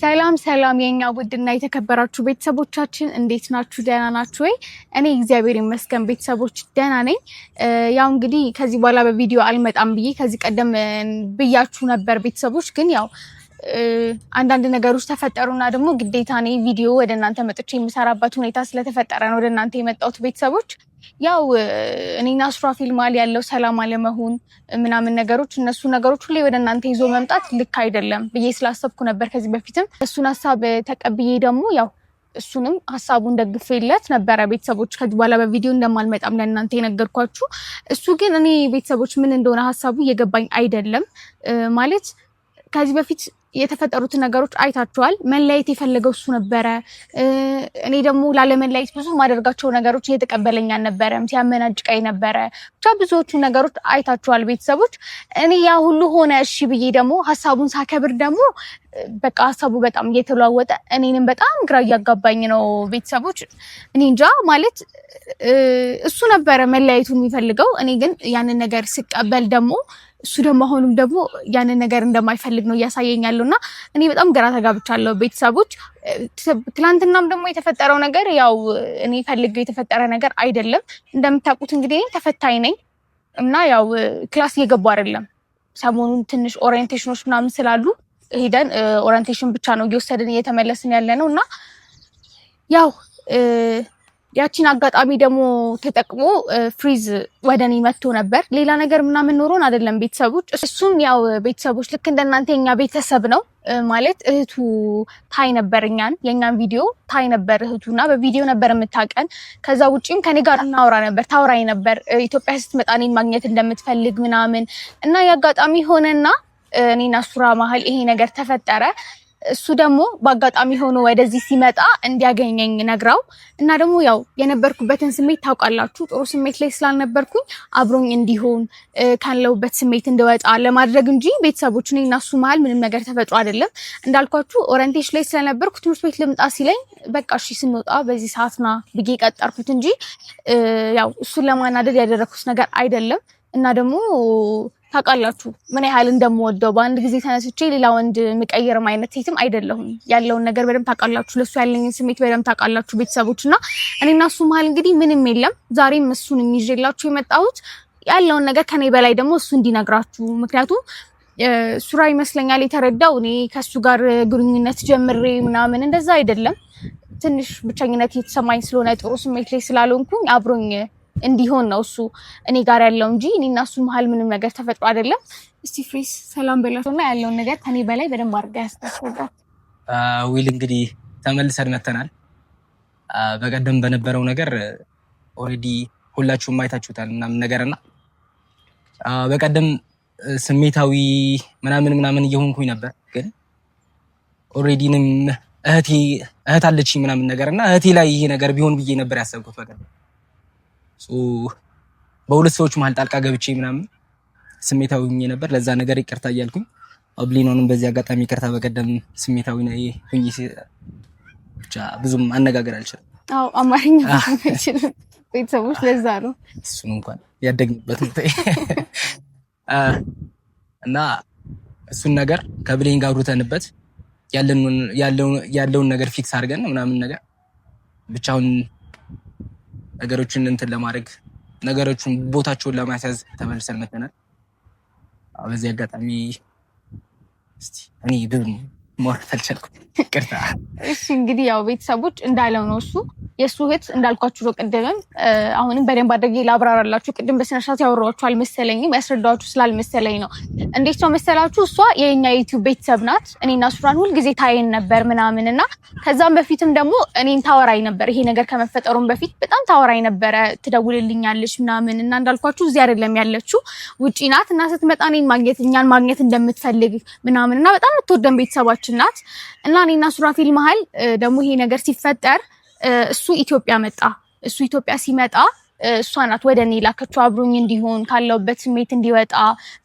ሰላም የኛ ውድና የተከበራችሁ ቤተሰቦቻችን እንዴት ናችሁ? ደህና ናችሁ ወይ? እኔ እግዚአብሔር ይመስገን ቤተሰቦች ደህና ነኝ። ያው እንግዲህ ከዚህ በኋላ በቪዲዮ አልመጣም ብዬ ከዚህ ቀደም ብያችሁ ነበር ቤተሰቦች። ግን ያው አንዳንድ ነገሮች ተፈጠሩና ደግሞ ግዴታ እኔ ቪዲዮ ወደ እናንተ መጥቼ የምሰራበት ሁኔታ ስለተፈጠረ ነው ወደ እናንተ የመጣሁት ቤተሰቦች። ያው እኔና ሱራፌል መሀል ያለው ሰላም አለመሆን ምናምን ነገሮች እነሱ ነገሮች ሁሌ ወደ እናንተ ይዞ መምጣት ልክ አይደለም ብዬ ስላሰብኩ ነበር ከዚህ በፊትም እሱን ሀሳብ ተቀብዬ ደግሞ ያው እሱንም ሀሳቡን ደግፌለት ነበረ ቤተሰቦች። ከዚህ በኋላ በቪዲዮ እንደማልመጣም ለእናንተ የነገርኳችሁ። እሱ ግን እኔ ቤተሰቦች ምን እንደሆነ ሀሳቡ እየገባኝ አይደለም። ማለት ከዚህ በፊት የተፈጠሩትን ነገሮች አይታችኋል። መለያየት የፈለገው እሱ ነበረ። እኔ ደግሞ ላለመለያየት ብዙ ማደርጋቸው ነገሮች እየተቀበለኝ አልነበረም፣ ሲያመናጭቀኝ ነበረ። ብቻ ብዙዎቹ ነገሮች አይታችኋል ቤተሰቦች። እኔ ያ ሁሉ ሆነ እሺ ብዬ ደግሞ ሀሳቡን ሳከብር ደግሞ በቃ ሀሳቡ በጣም እየተለዋወጠ እኔንም በጣም ግራ እያጋባኝ ነው ቤተሰቦች። እኔ እንጃ ማለት እሱ ነበረ መለያየቱን የሚፈልገው። እኔ ግን ያንን ነገር ስቀበል ደግሞ እሱ ደግሞ አሁንም ደግሞ ያንን ነገር እንደማይፈልግ ነው እያሳየኝ ያለው እና እኔ በጣም ግራ ተጋብቻለሁ ቤተሰቦች። ትላንትናም ደግሞ የተፈጠረው ነገር ያው እኔ ፈልጌው የተፈጠረ ነገር አይደለም። እንደምታውቁት እንግዲህ ተፈታኝ ነኝ እና ያው ክላስ እየገቡ አይደለም። ሰሞኑን ትንሽ ኦሪየንቴሽኖች ምናምን ስላሉ ሄደን ኦሪየንቴሽን ብቻ ነው እየወሰድን እየተመለስን ያለ ነው እና ያው ያቺን አጋጣሚ ደግሞ ተጠቅሞ ፍሪዝ ወደኔ መጥቶ ነበር። ሌላ ነገር ምናምን ኖሮን አይደለም ቤተሰቦች። እሱም ያው ቤተሰቦች ልክ እንደናንተ የኛ ቤተሰብ ነው ማለት እህቱ ታይ ነበር የኛን ቪዲዮ ታይ ነበር እህቱና በቪዲዮ ነበር የምታቀን። ከዛ ውጪም ከኔ ጋር ታወራኝ ነበር ኢትዮጵያ ስትመጣ እኔን ማግኘት እንደምትፈልግ ምናምን እና ያጋጣሚ ሆነና እኔና ሱራ መሀል ይሄ ነገር ተፈጠረ። እሱ ደግሞ በአጋጣሚ ሆኖ ወደዚህ ሲመጣ እንዲያገኘኝ ነግራው እና ደግሞ ያው የነበርኩበትን ስሜት ታውቃላችሁ። ጥሩ ስሜት ላይ ስላልነበርኩኝ አብሮኝ እንዲሆን ካለውበት ስሜት እንድወጣ ለማድረግ እንጂ ቤተሰቦች እኔ እና እሱ መሀል ምንም ነገር ተፈጥሮ አይደለም። እንዳልኳችሁ ኦሪየንቴሽን ላይ ስለነበርኩ ትምህርት ቤት ልምጣ ሲለኝ በቃ እሺ ስንወጣ በዚህ ሰዓት ና ብዬ ቀጠርኩት እንጂ ያው እሱን ለማናደድ ያደረኩት ነገር አይደለም። እና ደግሞ ታውቃላችሁ ምን ያህል እንደምወደው በአንድ ጊዜ ተነስቼ ሌላ ወንድ ምቀይርም አይነት ሴትም አይደለሁም። ያለውን ነገር በደንብ ታውቃላችሁ፣ ለሱ ያለኝን ስሜት በደንብ ታውቃላችሁ ቤተሰቦች። እና እኔና እሱ መሀል እንግዲህ ምንም የለም። ዛሬም እሱን ይዤላችሁ የመጣሁት ያለውን ነገር ከኔ በላይ ደግሞ እሱ እንዲነግራችሁ። ምክንያቱም ሱራ ይመስለኛል የተረዳው እኔ ከሱ ጋር ግንኙነት ጀምሬ ምናምን እንደዛ አይደለም። ትንሽ ብቸኝነት የተሰማኝ ስለሆነ ጥሩ ስሜት ላይ ስላልሆንኩኝ አብሮኝ እንዲሆን ነው እሱ እኔ ጋር ያለው እንጂ እኔና እሱ መሀል ምንም ነገር ተፈጥሮ አይደለም። እስቲ ፍሬስ ሰላም በላቶና ያለውን ነገር ከኔ በላይ በደንብ አድርጋ ያስታውቃል። ዊል እንግዲህ ተመልሰን መተናል። በቀደም በነበረው ነገር ኦሬዲ ሁላችሁም አይታችሁታል ምናምን ነገርና በቀደም ስሜታዊ ምናምን እየሆንኩኝ ነበር። ግን ኦሬዲንም እህት አለችኝ ምናምን ነገርና እህቴ ላይ ይሄ ነገር ቢሆን ብዬ ነበር ያሰብኩት በቀደም። በሁለት ሰዎች መሀል ጣልቃ ገብቼ ምናምን ስሜታዊ ሆኜ ነበር። ለዛ ነገር ይቅርታ እያልኩኝ አብሊኖንም በዚህ አጋጣሚ ይቅርታ። በቀደም ስሜታዊ ነኝ ሆኜ ብቻ ብዙም አነጋገር አልችልም። አዎ አማርኛ አልችልም ቤተሰቦች፣ ለዛ ነው እሱን እንኳን ያደግንበት እና እሱን ነገር ከብሌን ጋር ሩተንበት ያለውን ነገር ፊክስ አድርገን ምናምን ነገር ብቻውን ነገሮችን እንትን ለማድረግ ነገሮችን ቦታቸውን ለማስያዝ ተመልሰን መተናል። በዚህ አጋጣሚ እስቲ እኔ ብዙም ማውራት አልቻልኩም፣ ይቅርታ። እሺ እንግዲህ ያው ቤተሰቦች እንዳለው ነው እሱ የእሱ እህት እንዳልኳችሁ ነው። ቅድምም አሁንም በደንብ አድርጌ ላብራራላችሁ። ቅድም በስነ ስርዓት ያወራኋችሁ አልመሰለኝም፣ ያስረዳኋችሁ ስላልመሰለኝ ነው። እንዴት ነው መሰላችሁ? እሷ የኛ ዩቲዩብ ቤተሰብ ናት። እኔና ሱራን ሁልጊዜ ታየን ነበር ምናምን እና ከዛም በፊትም ደግሞ እኔን ታወራኝ ነበር። ይሄ ነገር ከመፈጠሩም በፊት በጣም ታወራኝ ነበረ፣ ትደውልልኛለች ምናምን እና እንዳልኳችሁ እዚህ አይደለም ያለችው ውጪ ናት እና ስትመጣ እኛን ማግኘት እንደምትፈልግ ምናምን እና በጣም የምትወደን ቤተሰባችን ናት። እና እኔና ሱራፌል መሀል ደግሞ ይሄ ነገር ሲፈጠር እሱ ኢትዮጵያ መጣ። እሱ ኢትዮጵያ ሲመጣ እሷ ናት ወደ እኔ ላከችው አብሮኝ እንዲሆን ካለውበት ስሜት እንዲወጣ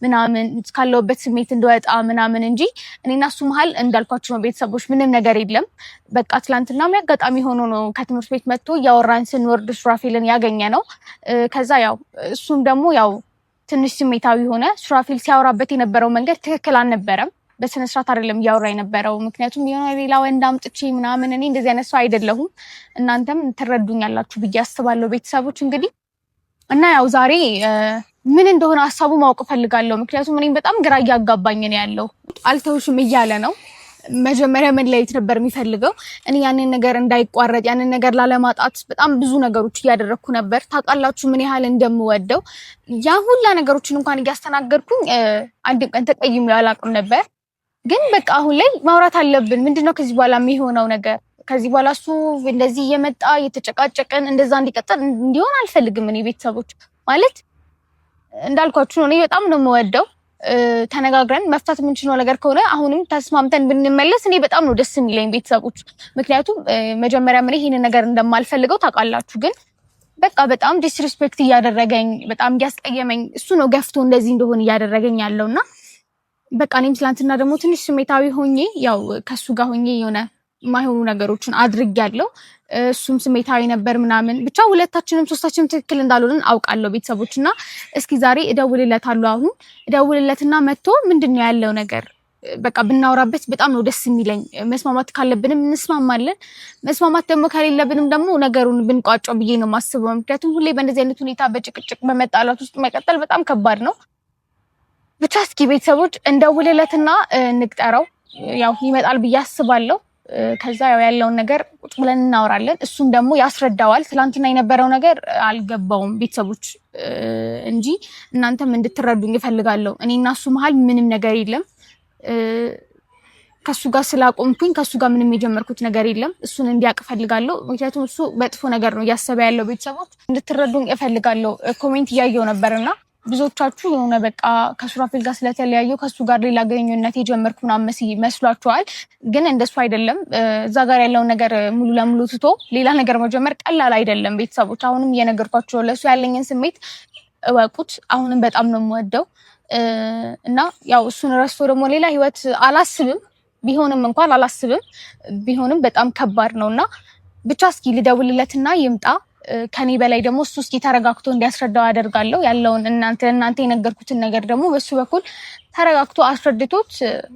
ምናምን ካለውበት ስሜት እንዲወጣ ምናምን እንጂ እኔና እሱ መሀል እንዳልኳችሁ ነው ቤተሰቦች ምንም ነገር የለም። በቃ ትላንትና አጋጣሚ ሆኖ ነው ከትምህርት ቤት መጥቶ እያወራን ስንወርድ ሱራፌልን ያገኘ ነው። ከዛ ያው እሱም ደግሞ ያው ትንሽ ስሜታዊ ሆነ። ሱራፌል ሲያወራበት የነበረው መንገድ ትክክል አልነበረም። በስነ ስርዓት አይደለም እያወራ የነበረው። ምክንያቱም የሆነ ሌላ ወንድ አምጥቼ ምናምን እኔ እንደዚህ አይነት ሰው አይደለሁም። እናንተም ትረዱኛላችሁ ብዬ አስባለሁ ቤተሰቦች እንግዲህ እና ያው ዛሬ ምን እንደሆነ ሀሳቡ ማወቅ ፈልጋለሁ። ምክንያቱም እኔም በጣም ግራ እያጋባኝ ነው ያለው። አልተውሽም እያለ ነው። መጀመሪያ መለያየት ነበር የሚፈልገው። እኔ ያንን ነገር እንዳይቋረጥ ያንን ነገር ላለማጣት በጣም ብዙ ነገሮች እያደረግኩ ነበር። ታውቃላችሁ ምን ያህል እንደምወደው። ያ ሁላ ነገሮችን እንኳን እያስተናገድኩኝ አንድ ቀን ተቀይሜው አላውቅም ነበር። ግን በቃ አሁን ላይ ማውራት አለብን። ምንድነው ከዚህ በኋላ የሚሆነው ነገር? ከዚህ በኋላ እሱ እንደዚህ እየመጣ እየተጨቃጨቀን እንደዛ እንዲቀጥል እንዲሆን አልፈልግም። እኔ ቤተሰቦች ማለት እንዳልኳችሁ ነው። እኔ በጣም ነው የምወደው። ተነጋግረን መፍታት የምንችለው ነገር ከሆነ አሁንም ተስማምተን ብንመለስ እኔ በጣም ነው ደስ የሚለኝ ቤተሰቦች። ምክንያቱም መጀመሪያ ምን ይሄንን ነገር እንደማልፈልገው ታውቃላችሁ። ግን በቃ በጣም ዲስሪስፔክት እያደረገኝ በጣም እያስቀየመኝ እሱ ነው ገፍቶ እንደዚህ እንደሆነ እያደረገኝ ያለውና በቃ እኔም ትላንትና ደግሞ ትንሽ ስሜታዊ ሆኜ ያው ከሱ ጋር ሆኜ የሆነ የማይሆኑ ነገሮችን አድርጌያለሁ። እሱም ስሜታዊ ነበር ምናምን ብቻ ሁለታችንም ሶስታችንም ትክክል እንዳልሆንን አውቃለሁ ቤተሰቦች። እና እስኪ ዛሬ እደውልለታለሁ። አሁን እደውልለትና መጥቶ ምንድነው ያለው ነገር በቃ ብናወራበት በጣም ነው ደስ የሚለኝ። መስማማት ካለብንም እንስማማለን፣ መስማማት ደግሞ ከሌለብንም ደግሞ ነገሩን ብንቋጨው ብዬ ነው የማስበው። ምክንያቱም ሁሌ በእንደዚህ አይነት ሁኔታ በጭቅጭቅ በመጣላት ውስጥ መቀጠል በጣም ከባድ ነው። ብቻ እስኪ ቤተሰቦች እንደውልለትና እንቅጠረው። ያው ይመጣል ብዬ አስባለሁ። ከዛ ያለውን ነገር ቁጭ ብለን እናወራለን። እሱም ደግሞ ያስረዳዋል። ትላንትና የነበረው ነገር አልገባውም ቤተሰቦች እንጂ እናንተም እንድትረዱኝ እፈልጋለሁ። እኔ እና እሱ መሀል ምንም ነገር የለም። ከሱ ጋር ስላቆምኩኝ ከሱ ጋር ምንም የጀመርኩት ነገር የለም። እሱን እንዲያውቅ እፈልጋለሁ። ምክንያቱም እሱ በጥፎ ነገር ነው እያሰበ ያለው። ቤተሰቦች እንድትረዱኝ እፈልጋለሁ። ኮሜንት እያየው ነበርና ብዙዎቻችሁ የሆነ በቃ ከሱራፌል ጋር ስለተለያየው ከሱ ጋር ሌላ ግንኙነት የጀመርኩ ምናምን መስሏችኋል። ግን እንደሱ አይደለም። እዛ ጋር ያለውን ነገር ሙሉ ለሙሉ ትቶ ሌላ ነገር መጀመር ቀላል አይደለም ቤተሰቦች። አሁንም እየነገርኳችሁ ለሱ ያለኝን ስሜት እወቁት። አሁንም በጣም ነው የምወደው እና ያው እሱን ረስቶ ደግሞ ሌላ ህይወት አላስብም። ቢሆንም እንኳን አላስብም። ቢሆንም በጣም ከባድ ነውና ብቻ እስኪ ልደውልለትና ይምጣ። ከኔ በላይ ደግሞ እሱ እስኪ ተረጋግቶ እንዲያስረዳው አደርጋለሁ። ያለውን እናንተ የነገርኩትን ነገር ደግሞ በሱ በኩል ተረጋግቶ አስረድቶት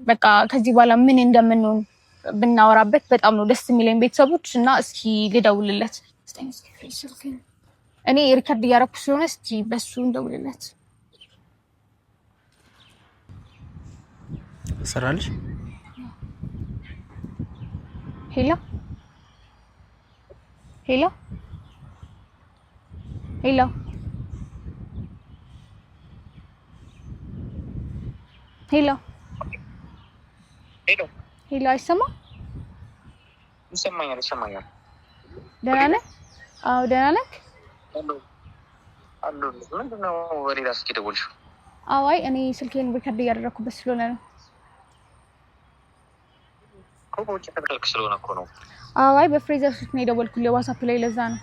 በቃ ከዚህ በኋላ ምን እንደምንሆን ብናወራበት በጣም ነው ደስ የሚለኝ ቤተሰቦች። እና እስኪ ልደውልለት። እኔ ሪከርድ እያደረኩ ስለሆነ እስኪ በሱ እንደውልለት። ሰራልሽ? ሄሎ ሄሎ ሄሎ ሄሎ ሄሎ ሄሎ አይሰማም? ይሰማኛል። ደህና ነህ? አዎ ደህና ነህ? አሉ ምንድነው ወሬላ እስኪ ደውልሽው? አይ እኔ ስልኬን ሪከርድ እያደረኩበት ስለሆነ ነው። ኮቦች ተከልክ ስለሆነ እኮ ነው። አይ በፍሬዘር ስልክ ነው የደወልኩልህ ዋትስአፕ ላይ ለዛ ነው።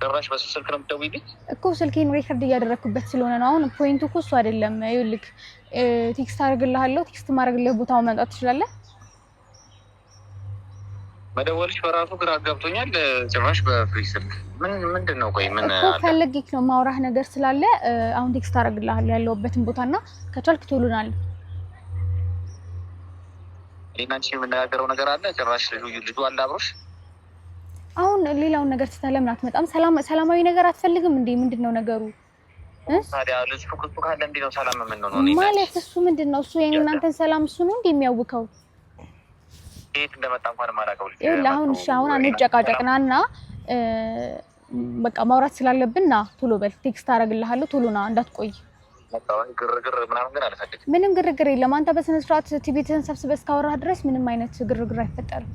ደራሽ በሱ ስልክ ነው የምትደውይልኝ? እኮ ስልኬን ሪከርድ እያደረኩበት ስለሆነ ነው። አሁን ፖይንቱ እኮ እሱ አይደለም። ይኸውልህ ቴክስት አደርግልሃለሁ። ቴክስት ማድረግልህ ቦታው መምጣት ትችላለህ? መደወልሽ በራሱ ግራ አጋብቶኛል። ጭራሽ በፍሪ ስልክ ምንድነው? ቆይ ምን እኮ ፈልጌክ ነው ማውራህ ነገር ስላለ አሁን ቴክስት አደርግልሃለሁ ያለሁበትን ቦታና ከቻልክ ቶሎናል። እናንቺ የምንነጋገረው ነገር አለ። ጭራሽ ልጁ አለ አብሮሽ። አሁን ሌላውን ነገር ስትተለምን አትመጣም? ሰላማዊ ነገር አትፈልግም እንዴ? ምንድነው ነገሩ? ታዲያ ልጅ ፍቅሩ ካለ እንዴ ነው ሰላም የምንሆነው? ማለት እሱ ምንድነው? እሱ የእናንተን ሰላም እሱ ነው እንዴ የሚያውከው? የት እንደመጣ እንኳን ማላውቀው ልጅ ይኸውልህ አሁን እሺ፣ አሁን አንጨቃጨቅናና በቃ ማውራት ስላለብን ና ቶሎ በል። ቴክስት አደርግልሃለሁ ቶሎ ና እንዳትቆይ። ግርግር ምናምን ግን አልፈልግም። ምንም ግርግር የለም። አንተ በስነ ስርዓት ቲቪትን ሰብስበህ እስካወራህ ድረስ ምንም አይነት ግርግር አይፈጠርም።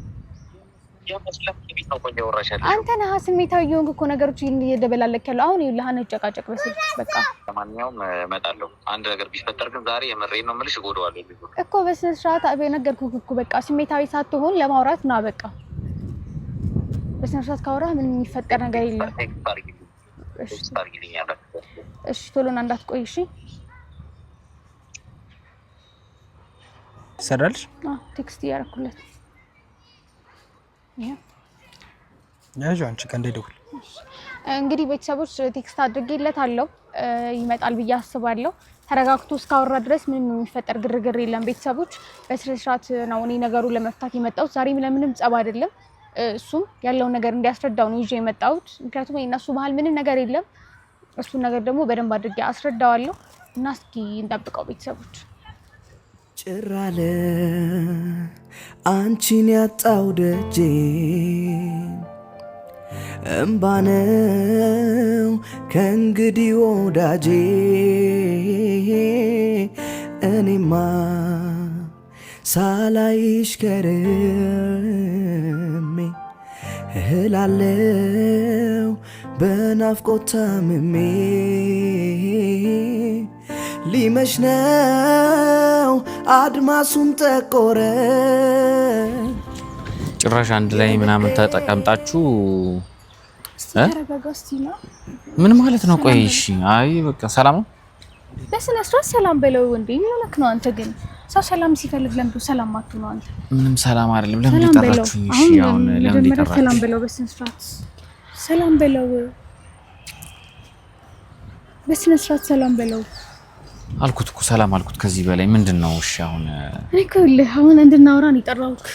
አንተ ነህ ስሜታዊ የሆንክ እኮ ነገሮች እየደበላለክ ያለው። አሁን ይኸውልህ አንጨቃጨቅ በስልክ በቃ። ለማንኛውም እመጣለሁ። አንድ ነገር ቢፈጠር ግን ዛሬ የምሬን ነው የምልሽ እጎዳዋለሁ እኮ። በስነ ስርዓት ነገርኩህ እኮ በቃ። ስሜታዊ ሳትሆን ለማውራት ና በቃ። በስነ ስርዓት ካወራህ ምንም የሚፈጠር ነገር የለም። እሺ ቶሎ ና እንዳትቆይ እሺ። ሰራልሽ? ቴክስት እያደረኩለት ያጁ አንቺ ከእንደ ደውል እንግዲህ ቤተሰቦች ቴክስት አድርጌለታለሁ። ይመጣል ብዬ አስባለሁ። ተረጋግቶ እስካወራ ድረስ ምንም የሚፈጠር ግርግር የለም። ቤተሰቦች በስርዓት ነው እኔ ነገሩን ለመፍታት የመጣሁት። ዛሬም ለምንም ጸብ አይደለም እሱም ያለውን ነገር እንዲያስረዳው ነው ይዤ የመጣሁት። ምክንያቱም እነሱ መሀል ምንም ነገር የለም። እሱን ነገር ደግሞ በደንብ አድርጌ አስረዳዋለሁ እና እስኪ እንጠብቀው ቤተሰቦች። ጭራለ አንቺን ያጣው ደጄ እምባነው ከእንግዲህ ወዳጄ እኔማ ሳላይሽ ከርሜ እህላለው በናፍቆት ታምሜ ሊመሽ ነው አድማሱም ጠቆረ። ጭራሽ አንድ ላይ ምናምን ተጠቀምጣችሁ ተረጋጋስቲና ምን ማለት ነው? ቆይ እሺ፣ አይ በቃ ሰላም ነው። በስነ ስርዓት ሰላም በለው እንዴ። ምን ሆነክ ነው አንተ? ግን ሰው ሰላም ሲፈልግ ለምን ሰላም አትሆን አንተ? ምንም ሰላም አይደለም። ለምን ይጠራችሁኝ? እሺ አሁን ለምን ይጠራችሁኝ? ሰላም በለው በስነ ስርዓት ሰላም በለው በስነ ስርዓት ሰላም በለው አልኩት እኮ ሰላም አልኩት። ከዚህ በላይ ምንድነው? እሺ አሁን እኔ ከልህ አሁን እንድናወራን ይጠራውክ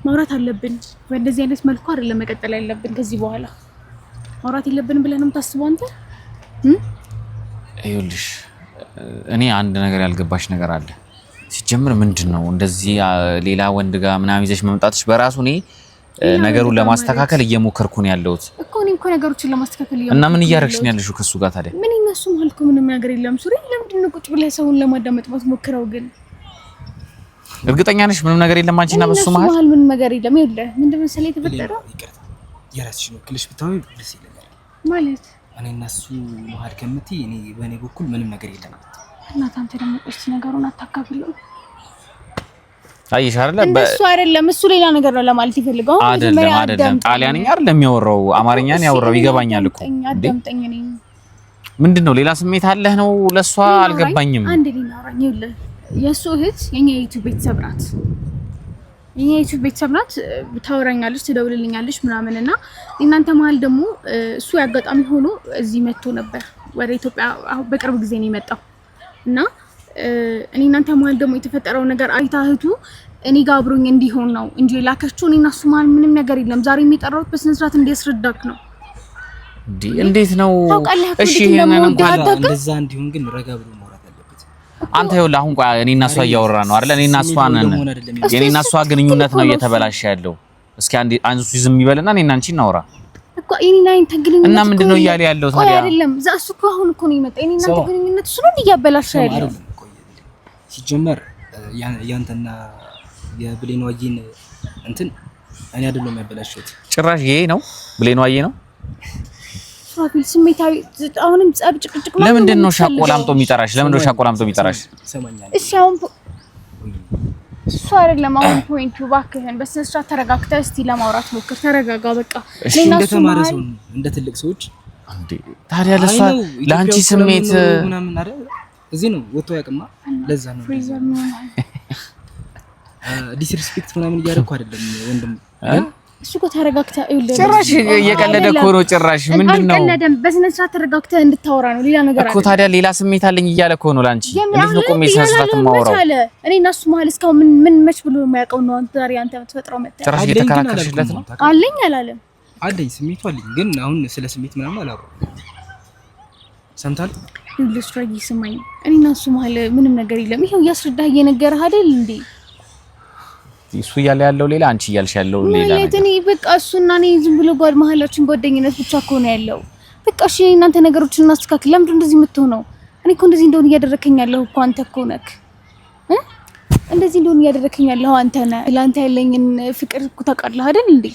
ማውራት አለብን። በእንደዚህ አይነት መልኩ አይደለም መቀጠል ያለብን። ከዚህ በኋላ ማውራት የለብንም ብለህ ነው የምታስበው አንተ? ይኸውልሽ እኔ አንድ ነገር ያልገባሽ ነገር አለ። ሲጀምር ምንድነው እንደዚህ ሌላ ወንድ ጋር ምናምን ይዘሽ መምጣትሽ በራሱ እኔ ነገሩን ለማስተካከል እየሞከርኩ ነው ያለሁት እኮ። እኔ እኮ ነገሮችን ለማስተካከል እና ምን እያደረግሽ ነው ያለሽው ከሱ ጋር ታዲያ? ምን እነሱ ማለት እኮ ምንም ነገር የለም ሱሪ። ለምንድን ነው ቁጭ ብለህ ሰውን ለማዳመጥ ሞክረው? ግን እርግጠኛ ነሽ ምንም ነገር የለም አንቺና በሱ መሀል? ምንም ነገር የለም። ይኸውልህ ምንድን መሰለኝ የተፈጠረው የራስሽ ነው ክልሽ ብታዊ ደስ ይለኛል ማለት እኔ እና እሱ መሀል ከምትይ እኔ በእኔ በኩል ምንም ነገር የለም። እናት አንተ ደግሞ እስቲ ነገሩን አታካብለው። አይሽ አይደለ በእሱ አይደለም እሱ ሌላ ነገር ነው ለማለት ይፈልገው። አይደለም ጣሊያንኛ አይደለም የሚያወራው አማርኛን ያወራው ይገባኛል እኮ። አዳምጠኝ። እኔ ምንድነው ሌላ ስሜት አለህ ነው ለሷ? አልገባኝም። አንዴ ሊናወራኝ ይኸውልህ የእሱ እህት የኛ ዩቲዩብ ቤተሰብ ናት። የኛ ዩቲዩብ ቤተሰብ ናት። ታወራኛለች፣ ትደውልልኛለች ምናምን እና እናንተ መሀል ደግሞ እሱ ያጋጣሚ ሆኖ እዚህ መጥቶ ነበር ወደ ኢትዮጵያ በቅርብ ጊዜ ነው የመጣው እና እኔ እናንተ መሀል ደግሞ የተፈጠረው ነገር አይታ እህቱ እኔ ጋር አብሮኝ እንዲሆን ነው እንጂ ላከችው። እኔ እና እሱ መሀል ምንም ነገር የለም። ዛሬ የሚጠራው በስነ ስርዓት እንዲያስረዳክ ነው። እንዴት ነው? እሺ ይሄንን እንኳን እንደዛ እንዲሆን ግን ረጋ ብሎ ማውራት አለበት። አንተ ይኸውልህ አሁን እኔ እና እሷ እያወራ ነው አይደል? እኔ እና እሷ ነን። የኔ እና እሷ ግንኙነት ነው እየተበላሸ ያለው። እስኪ አንሱ ዝም ይበልና እኔ እና አንቺ እናውራ እኮ። እኔ እና አንተ ግንኙነት እና ምንድነው እያለ ያለው ታዲያ? አይደለም እሱ እኮ አሁን እኮ ነው የመጣው። እኔ እና አንተ ግንኙነት እሱ ነው እያበላሸ ያለው። ሲጀመር ያንተና የብሌን ዋዬን እንትን እኔ አይደለም ያበላሽሁት። ጭራሽ ይሄ ነው ብሌን ዋዬ ነው ፋፊል ስሜታዊ አሁንም ጸብ ጭቅጭቅ ነው። ለምንድን ነው ሻቆላምጦ የሚጠራሽ? ለምንድን ነው ሻቆላምጦ የሚጠራሽ? እሺ አሁን እሱ አይደለም አሁን ፖይንቱ። እባክህን በስነ ስርዓት ተረጋግተህ እስቲ ለማውራት ሞክር። ተረጋጋ በቃ። እንደ ተማረ ሰው እንደ ትልቅ ሰዎች እንዴ ታዲያ ለአንቺ ስሜት ምናምን አይደል? እዚህ ነው ወጥቶ ያቅማ። ለዛ ነው ዲስሪስፔክት ምናምን እያደረኩ አይደለም ወንድም። እሱ እኮ ተረጋግተህ ይኸውልህ፣ ጭራሽ እየቀለደ እኮ ነው። ጭራሽ ምንድነው? አልቀለደም። በስነ ስርዓት ተረጋግተህ እንድታወራ ነው። ሌላ ነገር እኮ ታዲያ ሌላ ስሜት አለኝ እያለ እኮ ነው ላንቺ። እንዴት ነው ቆሜ ሰስራት ማውራው? እኔ እና እሱ መሀል እስካሁን ምን መች ብሎ የማያውቀው ነው። አንተ ዛሬ አንተ የምትፈጥረው መጣ። ጭራሽ እየተከራከርሽለት ነው። አለኝ አላለም? አለኝ፣ ስሜቱ አለኝ። ግን አሁን ስለ ስሜት ምናምን አላወራም። ሰምታል ልስራይ ይስማኝ። እኔ እና እሱ መሀል ምንም ነገር የለም። ይሄው እያስረዳህ እየነገረህ አይደል እንዴ? እሱ እያለ ያለው ሌላ፣ አንቺ እያልሽ ያለው ሌላ ነገር። ማለት እኔ በቃ እሱና እኔ ዝም ብሎ መሀላችን ጓደኝነት ብቻ እኮ ነው ያለው። በቃ እሺ እናንተ ነገሮችን እናስተካክል። ለምንድን እንደዚህ የምትሆነው? እኔ እኮ እንደዚህ እንደሆነ እያደረከኝ ያለው እኮ አንተ እኮ ነህ። እንደዚህ እንደሆነ እያደረከኝ ያለው አንተ ነህ። ለአንተ ያለኝን ፍቅር እኮ ታውቃለህ አይደል እንዴ?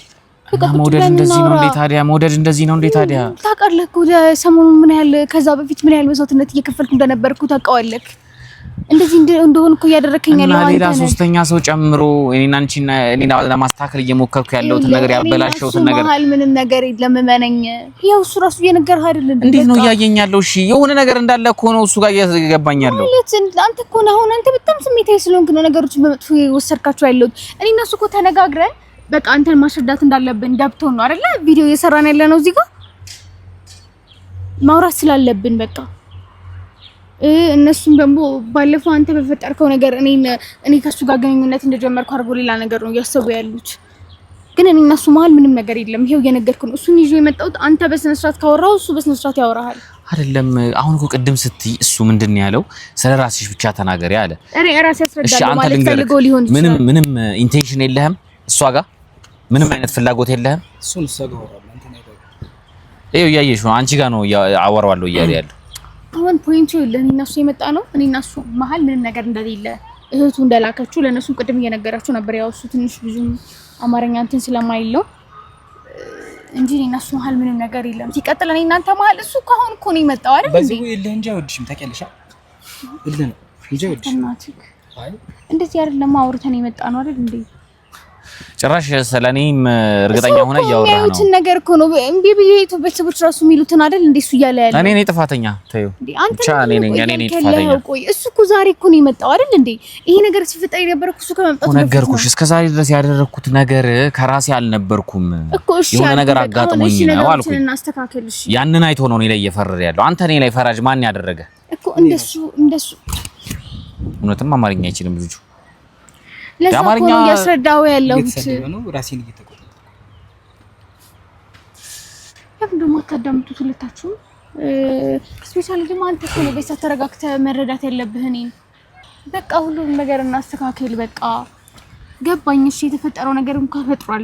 በቃ መውደድ እንደዚህ ነው እንዴ ታዲያ? መውደድ እንደዚህ ነው እንዴ ታዲያ? ታውቃለህ እኮ ሰሞኑን ምን ያህል ከዛ በፊት ምን ያህል መስዋዕትነት እየከፈልኩ እንደነበርኩ ታውቃለህ። እንደዚህ እንደሆነ እኮ እያደረከኝ ያለው አንተ ነህ። ሌላ ሶስተኛ ሰው ጨምሮ እኔና አንቺና እኔና ለማስተካከል እየሞከርኩ ያለሁትን ነገር ያበላሸሁትን ነገር ምንም ነገር የለም። መነኝ ያው እሱ ራሱ እየነገርህ አይደል እንዴ? እንዴት ነው እያየኝ ያለው? እሺ የሆነ ነገር እንዳለ እኮ ነው እሱ ጋር እየገባኝ ያለው። አንተ እኮ ነው አሁን አንተ በጣም ስሜታዊ ስለሆንክ ነው ነገሮችን በመጥፎ ወሰድካቸው ያለው። እኔና እሱ እኮ ተነጋግረን በቃ አንተን ማስረዳት እንዳለብን ገብቶን ነው አይደለ? ቪዲዮ እየሰራን ያለ ነው እዚህ ጋር ማውራት ስላለብን በቃ እነሱም ደግሞ ባለፈው አንተ በፈጠርከው ነገር እኔ ከሱ ጋር ግንኙነት እንደጀመርኩ አድርጎ ሌላ ነገር ነው እያሰቡ ያሉት። ግን እኔ እና እሱ መሀል ምንም ነገር የለም። ይሄው እየነገርኩ ነው። እሱን ይዤ የመጣሁት አንተ በስነ ስርዓት ካወራው እሱ በስነ ስርዓት ያወራሃል አይደለም። አሁን እኮ ቅድም ስትይ እሱ ምንድነው ያለው? ስለራስሽ ብቻ ተናገሪ አለ። እኔ ራሴ ያስረዳለሁ ማለት ፈልገው ሊሆን ይችላል። ምንም ኢንቴንሽን የለህም እሷ ጋር ምንም አይነት ፍላጎት የለህም። እሱን ሰገወራ አንተ ነው ይሄው እያየሽ ነው። አንቺ ጋር ነው አወራዋለሁ እያለ ያለው። አሁን ፖይንቱ ለኔ እና እሱ የመጣ ነው። እኔ እና እሱ መሀል ምንም ነገር እንደሌለ እህቱ እንደላከችው ለነሱ ቅድም እየነገራችሁ ነበር። ያው እሱ ትንሽ ብዙም አማርኛ እንትን ስለማይለው እንጂ እኔ እና እሱ መሀል ምንም ነገር የለም። ሲቀጥል እኔ እናንተ መሀል እሱ ካሁን እኮ ነው የመጣው አይደል እንዴ? በዚህ ይልህ እንጂ አይወድሽም ታውቂያለሽ አይደል? ነው እንጂ አይወድሽም። አይ እንደዚህ አይደለም አውርተን የመጣ ነው አይደል እንዴ? ጭራሽ ስለኔም እርግጠኛ ሆነ እያወራ ነው። የሚያዩትን ነገር እኮ ነው እምቢ ብዬ ቤተሰቦች ራሱ የሚሉትን አይደል እንዴ? እሱ እያለ ያለው እኔ ነኝ ጥፋተኛ። ተይው ብቻ እኔ ነኝ ጥፋተኛ። ቆይ እሱ እኮ ዛሬ እኮ ነው የመጣው አይደል እንዴ? ይሄ ነገር ሲፈጠር የነበረው እሱ ከመምጣቱ በፊት ነገርኩሽ። እስከ ዛሬ ድረስ ያደረኩት ነገር ከራሴ አልነበርኩም። የሆነ ነገር አጋጥሞኝ ነው አልኩኝ። ያንን አይቶ ነው እኔ ላይ እየፈረደ ያለው። አንተ እኔ ላይ ፈራጅ ማን ያደረገ እኮ? እንደሱ እውነትም አማርኛ አይችልም ልጁ። ለአማርኛ ያስረዳው ያለው ነው ራሴን እየተቆጣ ለምን ደሞ አታዳምጡት ሁለታችሁ? ስፔሻሊ ደግሞ አንተ እኮ ነው በዛ ተረጋግተህ መረዳት ያለብህ። እኔ በቃ ሁሉም ነገር እናስተካክል። በቃ ገባኝ። እሺ የተፈጠረው ነገር እንኳን ፈጥሯል፣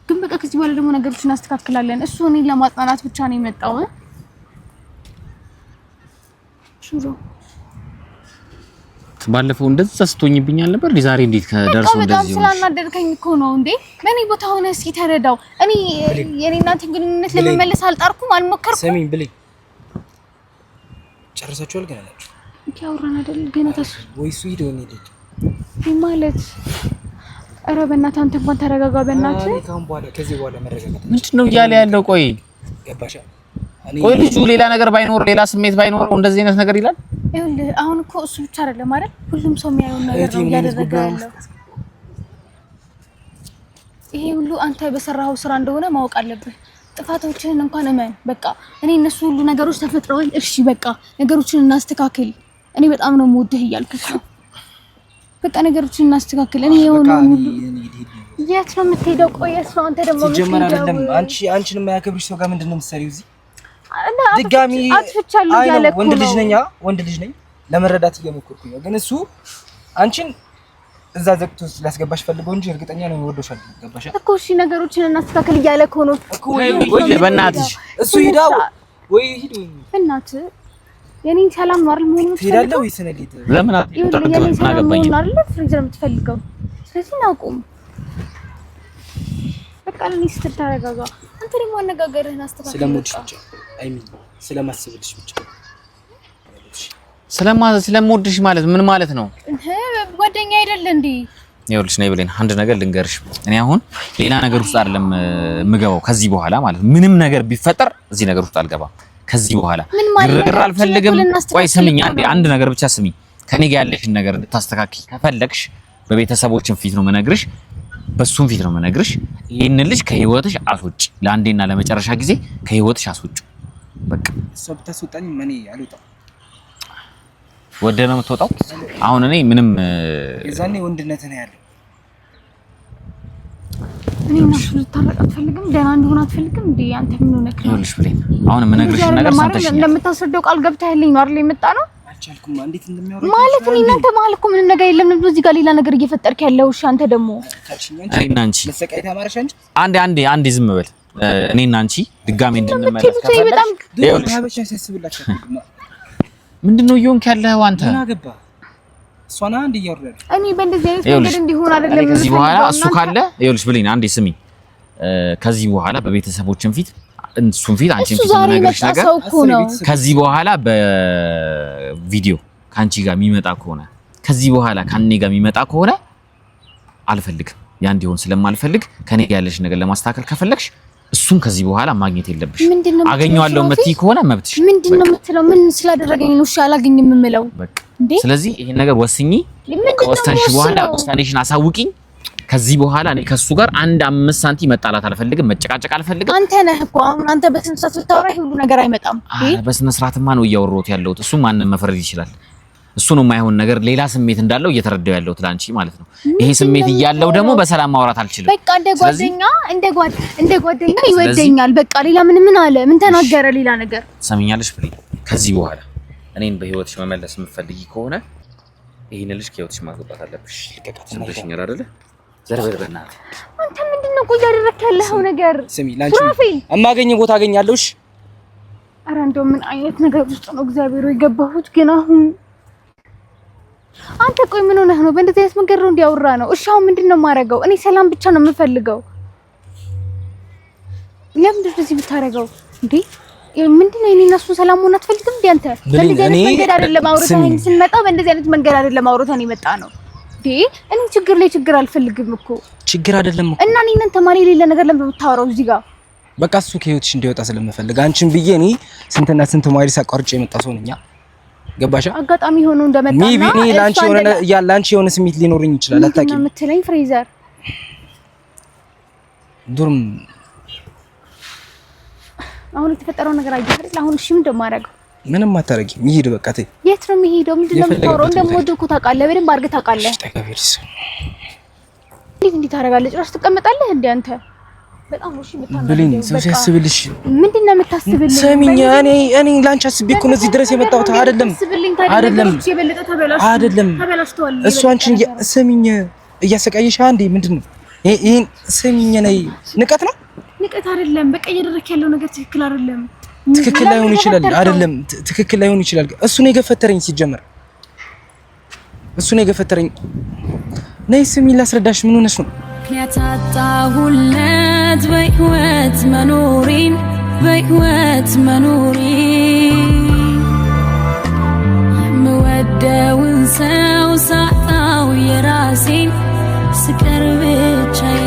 ግን በቃ ከዚህ በኋላ ደግሞ ነገሮችን እናስተካክላለን። እሱ እኔን ለማጽናናት ብቻ ነው የመጣው። ሹሮ ባለፈው እንደዛ ስትሆኝብኛል ነበር። ዛሬ እንዴት ከደርሶ እንደዚህ ነው? ስላናደርከኝ እኮ ነው እንዴ። በኔ ቦታ ሆነ እስኪ ተረዳው። እኔ የኔ እናንተ ግንኙነት ለመመለስ አልጣርኩም፣ አልሞከርኩም። ሰሚኝ ብለኝ ጨርሳችኋል ገና ናችሁ? ያወራን አይደል ገና ታስ ወይስ ሂደው ነው ሄደች ማለት? ኧረ በእናትህ አንተ እንኳን ተረጋጋ። በእናትህ ካሁን በኋላ ከዚህ በኋላ መረጋጋት ምንድነው እያለ ያለው? ቆይ ገባሻ? ቆይ ልጁ ሌላ ነገር ባይኖር ሌላ ስሜት ባይኖር እንደዚህ አይነት ነገር ይላል? ይኸውልህ አሁን እኮ እሱ ብቻ አይደለም አይደል? ሁሉም ሰው የሚያየው ነገር ነው እያደረገ ያለው። ይሄ ሁሉ አንተ በሰራኸው ስራ እንደሆነ ማወቅ አለብህ። ጥፋቶችህን እንኳን እመን። በቃ እኔ እነሱ ሁሉ ነገሮች ተፈጥረዋል። እሺ በቃ ነገሮችን እናስተካክል። እኔ በጣም ነው የምወድህ እያልኩሽ ነው። በቃ ነገሮችን እናስተካክል። እኔ የሆነው ሁሉ የት ነው የምትሄደው? ቆይ እሱ አንተ ደግሞ ሲጀመር አይደለም አንቺን የማያከብርሽ ሰው ጋር ምንድነው የምትሰሪው እዚህ? ድጋሚ አትፍቻለሁ ያለ እኮ ወንድ ልጅ ነኝ ለመረዳት እየሞከርኩኝ ነው። ግን እሱ አንቺን እዛ ዘግቶ ላስገባሽ ፈልገው እንጂ እርግጠኛ ነው ወዶሻል። ገባሽ እኮ? እሺ ነገሮችን እናስተካክል እያለ እኮ ነው እኮ። ወይ በእናትሽ እሱ ሂዳው ወይ ሂዱ በእናትህ የኔን ሰላም ነው አይደል? ምን ትሄዳለህ ወይስ ነሊት? ለምን አትጠርቀም? አገባኝ አይደል? ፍሪዝ ነው የምትፈልገው። ስለዚህ ናቁም በቃ ለኔ ስትል ተረጋጋ። አንተ ደግሞ አነጋገርህን አስተካክል። ስለምወድሽ ብቻ አይሚን ስለማስብልሽ ብቻ ስለምወድሽ ማለት ምን ማለት ነው? ጓደኛ አይደል እንዴ? ይኸውልሽ ነይ ብሌን አንድ ነገር ልንገርሽ። እኔ አሁን ሌላ ነገር ውስጥ አይደለም የምገባው ከዚህ በኋላ ማለት ምንም ነገር ቢፈጠር እዚህ ነገር ውስጥ አልገባም ከዚህ በኋላ። ግርግር አልፈልግም። ቆይ ስሚኝ አንድ ነገር ብቻ ስሚኝ። ከኔ ጋር ያለሽን ነገር እንድታስተካክይ ከፈለግሽ በቤተሰቦችን ፊት ነው መነግርሽ፣ በሱም ፊት ነው መነግርሽ። ይሄን ልጅ ከህይወትሽ አስወጪ። ለአንዴና ለመጨረሻ ጊዜ ከህይወትሽ አስወጪ። በቃ እሷ ብታስወጣኝ ማን ያሉታ ወደ ነው የምትወጣው። አሁን እኔ ምንም የዛኔ ወንድነት ነው ያለው። እኔ እነሱ ልታረቅ አትፈልግም? ደህና እንደሆነ አትፈልግም እንዴ? አንተ ምን ሆነክ ነው? ይኸውልሽ ብሌን አሁን የምነግርሽ ነገር ሰምተሽኛል። እንደምታስረዳው ቃል ገብተህልኝ ነው አይደል የመጣ ነው? አልቻልኩም። እንዴት እንደሚያወራ ማለት ነው። እናንተ መሀል እኮ ምንም ነገር የለም። እዚህ ጋር ሌላ ነገር እየፈጠርክ ያለው እሺ። አንተ ደግሞ እኔና አንቺ ለሰቃይታ ማረሻ እንጂ አንዴ ዝም በል። እኔና አንቺ ድጋሜ እንድንመለስ ከፈለግሽ ይኸውልሽ ሀበሻ ሲያስብላችሁ ምንድነው እየሆንክ ያለኸው አንተ? ምን አገባ እሷና አንድ እያወራለ እኔ በእንደዚህ አይነት ነገር እንዲሆን አይደለም። ከዚህ በኋላ እሱ ካለ ይኸውልሽ ብሌን አንዴ ስሚ። ከዚህ በኋላ በቤተሰቦችን ፊት እሱን ፊት አንቺን ፊት ነገርሽ ነገር ከዚህ በኋላ በቪዲዮ ካንቺ ጋር የሚመጣ ከሆነ ከዚህ በኋላ ካንኔ ጋር የሚመጣ ከሆነ አልፈልግም። ያ እንዲሆን ስለማልፈልግ ከኔ ጋር ያለሽ ነገር ለማስተካከል ከፈለግሽ እሱን ከዚህ በኋላ ማግኘት የለብሽ። አገኘዋለሁ የምትይ ከሆነ መብትሽ። ምንድነው የምትለው? ምን ስላደረገኝ ነው እሺ አላገኝም የምለው? በቃ ስለዚህ ይሄን ነገር ወስኚ። ከወሰንሽ በኋላ ውሳኔሽን አሳውቂኝ። ከዚህ በኋላ እኔ ከሱ ጋር አንድ 5 ሳንቲም መጣላት አልፈልግም መጨቃጨቅ አልፈልግም አንተ ነህ እኮ አሁን አንተ በስነ ስርዓት ብታወራ ሁሉ ነገር አይመጣም በስነ ስርዓትማ ነው እያወራሁት ያለሁት እሱ ማንንም መፍረድ ይችላል እሱ ነው የማይሆን ነገር ሌላ ስሜት እንዳለው እየተረዳው ያለው ትላንቺ ማለት ነው ይሄ ስሜት ይያለው ደግሞ በሰላም ማውራት አልችልም በቃ እንደ ጓደኛ ይወደኛል በቃ ሌላ ምን አለ ምን ተናገረ ሌላ ነገር ሰምኛለሽ ፍሬ ከዚህ በኋላ እኔን በህይወትሽ መመለስ የምትፈልጊ ከሆነ ይሄን ልጅ ከህይወትሽ ማስወጣት አለብሽ ልቀቃት ሰምተሽኛል አይደለ ዘርበር በእናትህ አንተ ምንድነው ቆይ ያደረክ ያለው ነገር ስሚ ላንቺ አማገኝ ቦታ አገኛለሁሽ ኧረ እንደው ምን አይነት ነገር ውስጥ ነው እግዚአብሔር የገባሁት ግን አሁን አንተ ቆይ ምን ሆነህ ነው በእንደዚህ አይነት መንገድ ነው እንዲያወራ ነው እሺ አሁን ምንድነው ማረጋው እኔ ሰላም ብቻ ነው የምፈልገው ለምን እንደዚህ ብታረጋው እንዴ ምንድነው እኔና እሱ ሰላም ሆነ አትፈልግም እንዴ አንተ በእንደዚህ አይነት መንገድ አይደለም አውርተን ስንመጣ በእንደዚህ አይነት መንገድ አይደለም አውርተን የመጣ ነው እንዴ እኔ ችግር ላይ ችግር አልፈልግም እኮ ችግር አይደለም እኮ እና እኔ ነን ተማሪ ሌላ ነገር ለምን ብታወራው እዚህ ጋር በቃ እሱ ከህይወትሽ እንዲወጣ ስለምፈልግ አንቺን ብዬ እኔ ስንትና ስንት ማይል ሳቋርጬ የመጣ ሰው ነኝ ገባሻ አጋጣሚ ሆኖ እንደመጣና ሜቢ ላንቺ የሆነ ስሜት ሊኖርኝ ይችላል አታውቂም የምትለኝ ፍሬዘር ዱርም አሁን የተፈጠረው ነገር አይደል አሁን እሺ ምን እንደማደርገው ምንም አታረጊም ይሄድ በቃ ተይ የት ነው የሚሄደው ምንድነው የምታወራው እንደምወደው እኮ ታውቃለህ በደንብ አድርገህ ታውቃለህ እንዴት ታደርጋለህ ጭራሽ ትቀመጣለህ እንዴ አንተ በጣም ነው እሺ ብሊን ሰው ሲያስብልሽ ምንድነው የምታስብልኝ ሰሚኛ እኔ ላንቺ አስቤ እኮ ነው እዚህ ድረስ የመጣሁት አይደለም እሱ አንቺን ሰሚኛ እያሰቃየሽ አንዴ ምንድነው ይሄን ሰሚኛ ነይ ንቀት አይደለም በቃ እያደረክ ያለው ነገር ትክክል አይደለም ትክክል ላይሆን ይችላል አይደለም ትክክል ላይሆን ይችላል እሱ ነው የገፈተረኝ ሲጀመር እሱ ነው የገፈተረኝ ነይ ሰሚኝ ላስረዳሽ ምን ሆነሽ ነው ያታጣሁለት በህይወት መኖሬ የምወደውን ሰው ሳጣው የራሴን ስቀር ብቻዬን